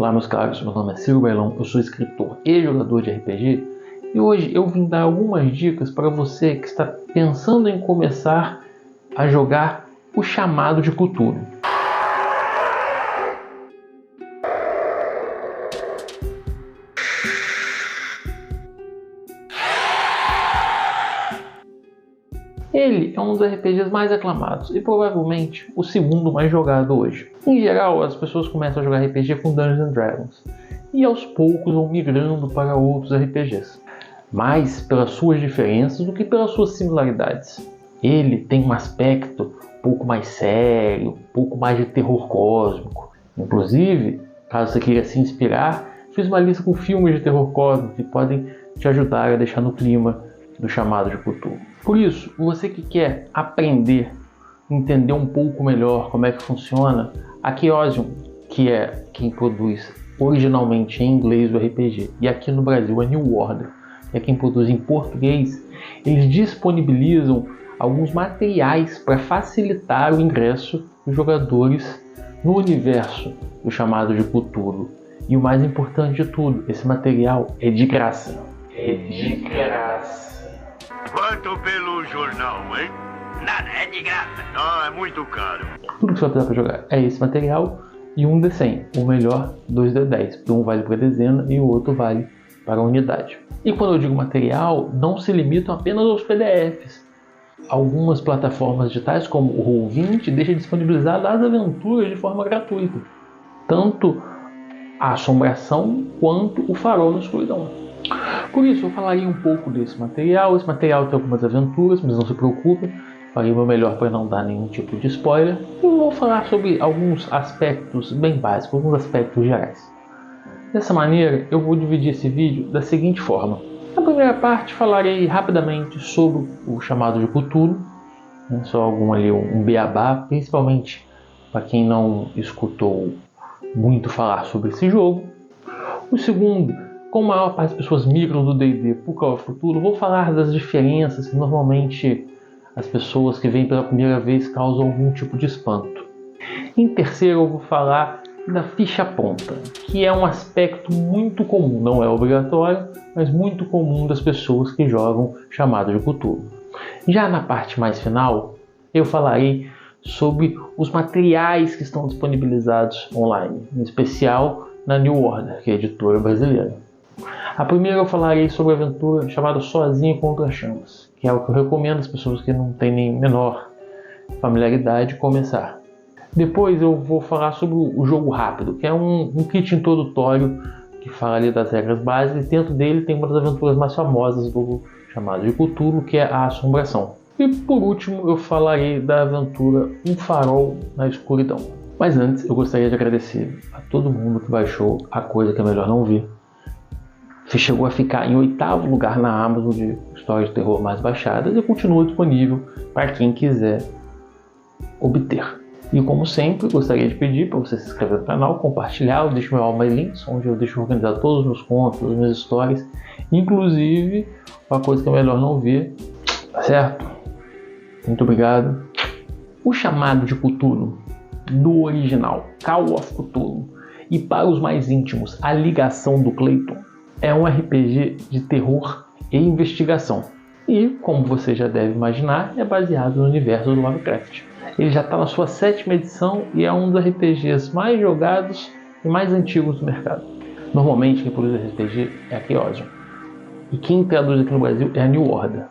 Olá meus caros, meu nome é Ciro Bailão, eu sou escritor e jogador de RPG e hoje eu vim dar algumas dicas para você que está pensando em começar a jogar o Chamado de Cthulhu. Ele é um dos RPGs mais aclamados e provavelmente o segundo mais jogado hoje. Em geral, as pessoas começam a jogar RPG com Dungeons & Dragons e aos poucos vão migrando para outros RPGs, mais pelas suas diferenças do que pelas suas similaridades. Ele tem um aspecto um pouco mais sério, um pouco mais de terror cósmico. Inclusive, caso você queira se inspirar, fiz uma lista com filmes de terror cósmico que podem te ajudar a deixar no clima do Chamado de Cthulhu. Por isso, você que quer aprender, entender um pouco melhor como é que funciona, a Chaosium, que é quem produz originalmente em inglês o RPG, e aqui no Brasil a New Order, que é quem produz em português, eles disponibilizam alguns materiais para facilitar o ingresso dos jogadores no universo do Chamado de Cthulhu. E o mais importante de tudo, esse material é de graça. É de graça. Quanto pelo jornal, hein? Nada, é de graça. Ah, é muito caro. Tudo que você vai precisar para jogar é esse material e um D100, ou melhor, 2D10, porque um vale para dezena e o outro vale para a unidade. E quando eu digo material, não se limitam apenas aos PDFs. Algumas plataformas digitais, como o Roll20, deixam disponibilizadas as aventuras de forma gratuita. Tanto a Assombração quanto o Farol na Escuridão. Por isso, eu falaria um pouco desse material. Esse material tem algumas aventuras, mas não se preocupe, farei o meu melhor para não dar nenhum tipo de spoiler. Eu vou falar sobre alguns aspectos bem básicos, alguns aspectos gerais. Dessa maneira, eu vou dividir esse vídeo da seguinte forma. Na primeira parte, falarei rapidamente sobre o Chamado de Cthulhu, só um beabá, principalmente para quem não escutou muito falar sobre esse jogo. O segundo, como a maior parte das pessoas migram do D&D para o Call of Cthulhu, vou falar das diferenças que normalmente as pessoas que vêm pela primeira vez causam algum tipo de espanto. Em terceiro, eu vou falar da ficha pronta, que é um aspecto muito comum, não é obrigatório, mas muito comum das pessoas que jogam Chamado de Cthulhu. Já na parte mais final, eu falarei sobre os materiais que estão disponibilizados online, em especial na New Order, que é a editora brasileira. A primeira eu falarei sobre a aventura chamada Sozinho contra as Chamas, que é o que eu recomendo às pessoas que não têm nem menor familiaridade começar. Depois eu vou falar sobre o jogo rápido, que é um kit introdutório que fala ali das regras básicas, e dentro dele tem uma das aventuras mais famosas do Chamado de Cthulhu, que é a Assombração. E por último eu falarei da aventura Um Farol na Escuridão. Mas antes eu gostaria de agradecer a todo mundo que baixou A Coisa que é Melhor Não Ver. Você chegou a ficar em 8º lugar na Amazon de histórias de terror mais baixadas e continua disponível para quem quiser obter. E como sempre, gostaria de pedir para você se inscrever no canal, compartilhar, eu deixo meu All My Links, onde eu deixo organizar todos os meus contos, as minhas histórias, inclusive Uma Coisa que é Melhor Não Ver, tá certo? Muito obrigado. O Chamado de Cthulhu, do original Call of Cthulhu, e para os mais íntimos, A Ligação do Clayton, é um RPG de terror e investigação. E, como você já deve imaginar, é baseado no universo do Lovecraft. Ele já está na sua 7ª edição e é um dos RPGs mais jogados e mais antigos do mercado. Normalmente quem produz RPG é a Chaosium. E quem traduz aqui no Brasil é a New Order.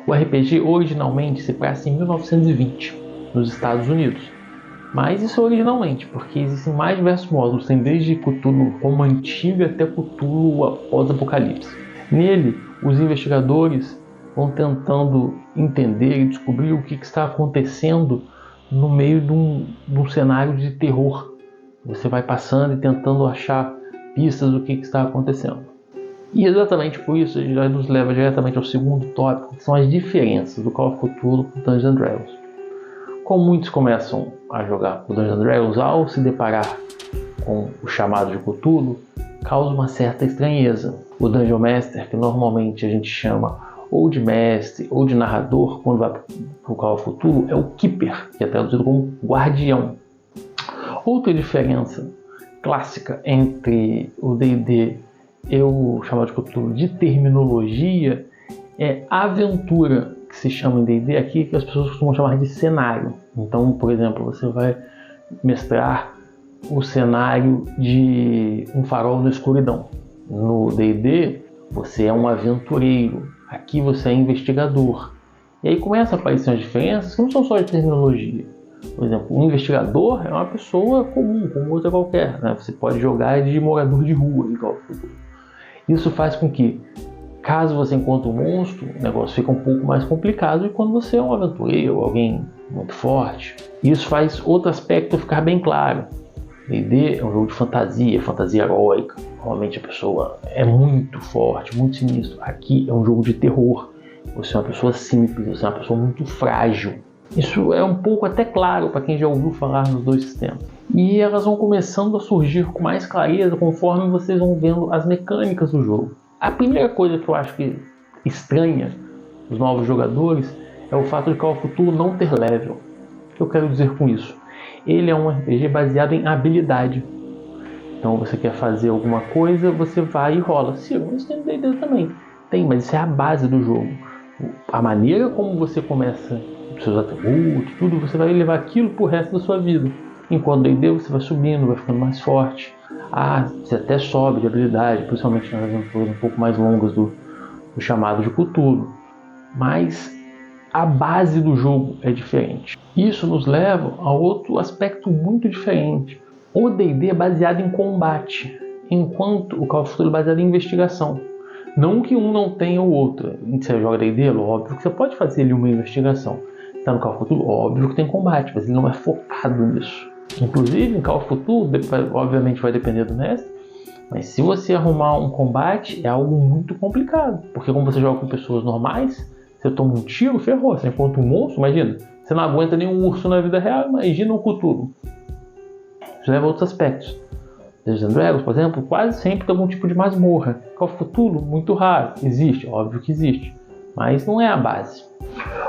O RPG originalmente se passa em 1920, nos Estados Unidos. Mas isso é originalmente, porque existem mais diversos módulos, tem desde Cthulhu Roma Antiga até Cthulhu pós-apocalipse. Nele, os investigadores vão tentando entender e descobrir o que está acontecendo no meio de um cenário de terror. Você vai passando e tentando achar pistas do que está acontecendo. E exatamente por isso, já nos leva diretamente ao segundo tópico, que são as diferenças do Call of Cthulhu com Dungeons & Dragons. Como muitos começam a jogar o Dungeons & Dragons, ao se deparar com o Chamado de Cthulhu, causa uma certa estranheza. O Dungeon Master, que normalmente a gente chama ou de mestre ou de narrador, quando vai para o Call of Cthulhu, é o Keeper, que é traduzido como guardião. Outra diferença clássica entre o D&D e o chamado de Cthulhu de terminologia é aventura, que se chama em D&D aqui, que as pessoas costumam chamar de cenário. Então, por exemplo, você vai mestrar o cenário de Um Farol na Escuridão. No D&D, você é um aventureiro. Aqui você é investigador. E aí começa a aparecer as diferenças que não são só de terminologia. Por exemplo, um investigador é uma pessoa comum, como outra qualquer, né? Você pode jogar de morador de rua, igual. Isso faz com que, caso você encontre um monstro, o negócio fica um pouco mais complicado de quando você é um aventureiro, alguém muito forte. Isso faz outro aspecto ficar bem claro. D&D é um jogo de fantasia heróica. Normalmente a pessoa é muito forte, muito sinistro. Aqui é um jogo de terror. Você é uma pessoa simples, você é uma pessoa muito frágil. Isso é um pouco até claro para quem já ouviu falar nos dois sistemas. E elas vão começando a surgir com mais clareza conforme vocês vão vendo as mecânicas do jogo. A primeira coisa que eu acho que estranha os novos jogadores é o fato de Call of Cthulhu não ter level. O que eu quero dizer com isso? Ele é um RPG baseado em habilidade. Então você quer fazer alguma coisa, você vai e rola. Sim, isso tem no D&D também. Tem, mas isso é a base do jogo. A maneira como você começa os seus atributos, tudo, você vai levar aquilo pro resto da sua vida. Enquanto D&D você vai subindo, vai ficando mais forte. Você até sobe de habilidade, principalmente nas aventuras um pouco mais longas do chamado de Cthulhu. Mas a base do jogo é diferente. Isso nos leva a outro aspecto muito diferente. O D&D é baseado em combate, enquanto o Call of Cthulhu é baseado em investigação. Não que um não tenha o outro. Você joga D&D, óbvio que você pode fazer ali uma investigação. Está no Call of Cthulhu, óbvio que tem combate, mas ele não é focado nisso. Inclusive, em Call of Cthulhu, obviamente vai depender do mestre, mas se você arrumar um combate, é algo muito complicado. Porque como você joga com pessoas normais, você toma um tiro, ferrou. Você encontra um monstro, imagina. Você não aguenta nenhum urso na vida real, imagina um Cthulhu. Isso leva a outros aspectos. Dungeons and Dragons, por exemplo, quase sempre tem algum tipo de masmorra. Call of Cthulhu, muito raro. Existe, óbvio que existe. Mas não é a base.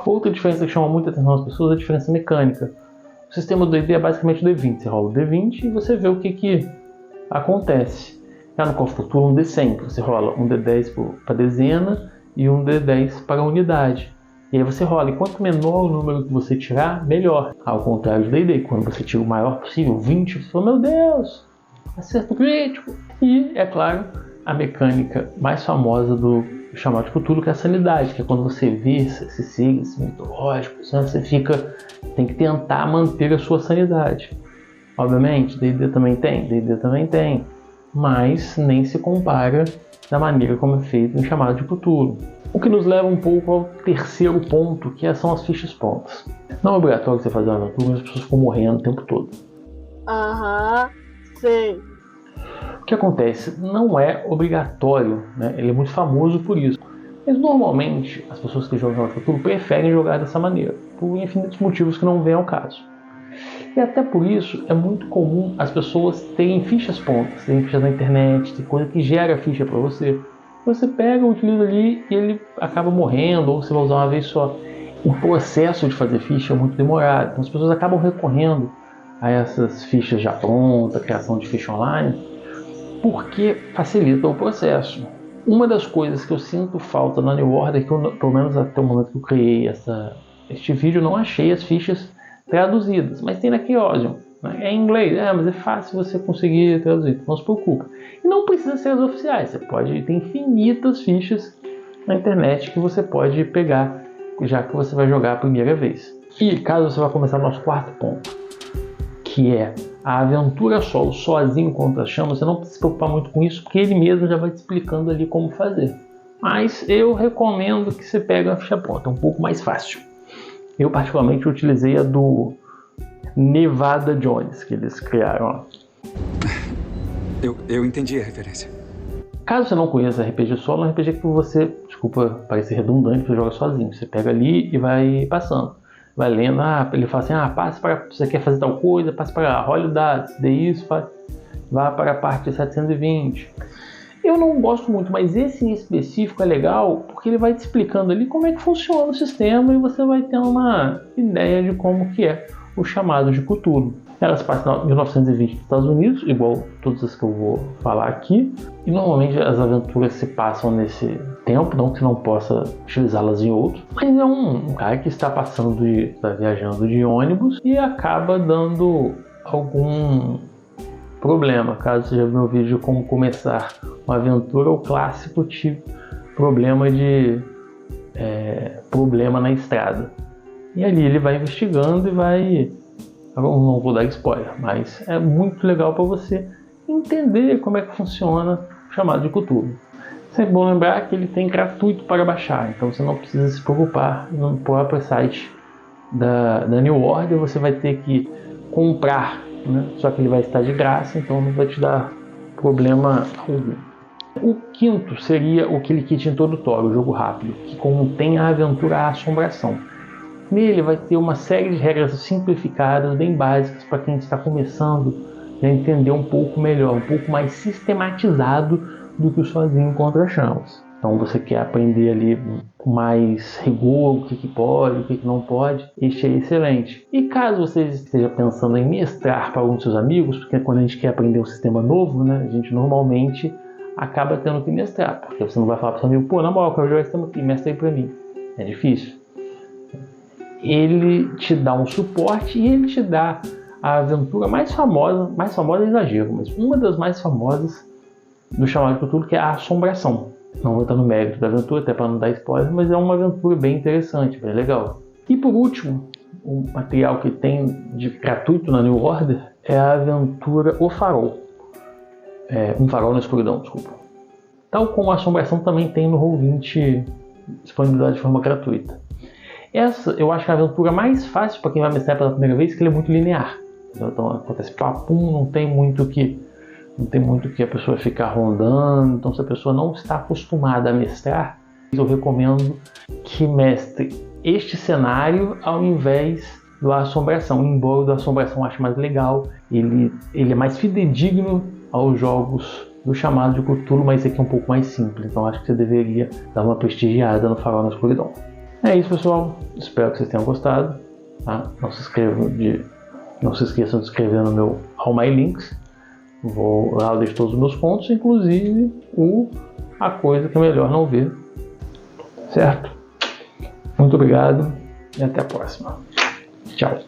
Outra diferença que chama muita atenção às pessoas é a diferença mecânica. O sistema do D&D é basicamente o D20. Você rola o D20 e você vê o que acontece. Já no Call of Cthulhu, um D100. Você rola um D10 para dezena e um D10 para a unidade. E aí você rola, e quanto menor o número que você tirar, melhor. Ao contrário do D&D, quando você tira o maior possível, 20, você fala, meu Deus, acerto crítico. E, é claro, a mecânica mais famosa do chamado de Cthulhu, que é a sanidade, que é quando você vê esse signo, esse mitológico, você tem que tentar manter a sua sanidade. Obviamente, D&D também tem, mas nem se compara da maneira como é feito em chamado de Cthulhu. O que nos leva um pouco ao terceiro ponto, que são as fichas prontas. Não é obrigatório você fazer uma aventura, as pessoas ficam morrendo o tempo todo. Sei. O que acontece? Não é obrigatório, né? Ele é muito famoso por isso. Mas normalmente as pessoas que jogam Cthulhu preferem jogar dessa maneira, por infinitos motivos que não vêm ao caso. E até por isso é muito comum as pessoas terem fichas prontas, terem fichas na internet, tem coisa que gera ficha para você. Você pega, utiliza ali e ele acaba morrendo, ou você vai usar uma vez só. O processo de fazer ficha é muito demorado, então as pessoas acabam recorrendo a essas fichas já prontas, a criação de ficha online, porque facilita o processo. Uma das coisas que eu sinto falta na New Order é que eu, pelo menos até o momento que eu criei este vídeo, não achei as fichas traduzidas, mas tem na Chaosium, né? É em inglês, mas é fácil você conseguir traduzir, não se preocupe. E não precisa ser as oficiais, você pode ter infinitas fichas na internet que você pode pegar, já que você vai jogar a primeira vez. E caso você vá começar o nosso quarto ponto, que é a aventura solo, sozinho contra as chamas, você não precisa se preocupar muito com isso, porque ele mesmo já vai te explicando ali como fazer. Mas eu recomendo que você pegue uma ficha pronta, é um pouco mais fácil. Eu particularmente utilizei a do Nevada Jones, que eles criaram. Eu entendi a referência. Caso você não conheça RPG solo, é um RPG que você, desculpa parecer redundante, você joga sozinho. Você pega ali e vai passando. Vai lendo, ele fala assim, passe para, você quer fazer tal coisa, passe para lá, role dados, dê isso, vá para a parte 720. Eu não gosto muito, mas esse em específico é legal, porque ele vai te explicando ali como é que funciona o sistema e você vai ter uma ideia de como que é. o chamado de Cthulhu. Elas passam em 1920 nos Estados Unidos, igual todas as que eu vou falar aqui, e normalmente as aventuras se passam nesse tempo, não que você não possa utilizá-las em outro, mas é um cara que está viajando de ônibus e acaba dando algum problema. Caso você já viu o vídeo de como começar uma aventura, o clássico tipo problema na estrada. E ali ele vai investigando e vai... Eu não vou dar spoiler, mas é muito legal para você entender como é que funciona o chamado de Cthulhu. Sempre bom lembrar que ele tem gratuito para baixar, então você não precisa se preocupar. No próprio site da New Order você vai ter que comprar, né? Só que ele vai estar de graça, então não vai te dar problema algum. O quinto seria aquele kit introdutório, o jogo rápido, que contém a aventura A Assombração. Nele vai ter uma série de regras simplificadas, bem básicas, para quem está começando a entender um pouco melhor, um pouco mais sistematizado do que o Sozinho contra Chamas. Então você quer aprender ali com mais rigor, o que pode, o que não pode, este é excelente. E caso você esteja pensando em mestrar para alguns dos seus amigos, porque quando a gente quer aprender um sistema novo, né, a gente normalmente acaba tendo que mestrar, porque você não vai falar para o seu amigo, pô, na moral, eu quero jogar esse sistema aqui, mestra aí para mim. É difícil. Ele te dá um suporte e ele te dá a aventura mais famosa é exagero, mas uma das mais famosas do chamado de Cthulhu, que é a Assombração. Não vou entrar no mérito da aventura, até para não dar spoiler, mas é uma aventura bem interessante, bem legal. E por último, o material que tem de gratuito na New Order é a aventura O Farol. Um Farol na Escuridão, desculpa. Tal como a Assombração também tem no Roll20 disponibilidade de forma gratuita. Essa eu acho que é a aventura mais fácil para quem vai mestrar pela primeira vez, que ele é muito linear. Então acontece papum, não tem muito que a pessoa ficar rondando. Então se a pessoa não está acostumada a mestrar, eu recomendo que mestre este cenário ao invés do Assombração. Embora o do Assombração eu ache mais legal, ele é mais fidedigno aos jogos do chamado de Cthulhu, mas esse aqui é um pouco mais simples. Então acho que você deveria dar uma prestigiada no Farol na Escuridão. É isso, pessoal. Espero que vocês tenham gostado. Tá? Não se esqueçam de se inscrever no meu All My Links. Lá eu deixo todos os meus pontos, inclusive a coisa que é melhor não ver. Certo? Muito obrigado e até a próxima. Tchau.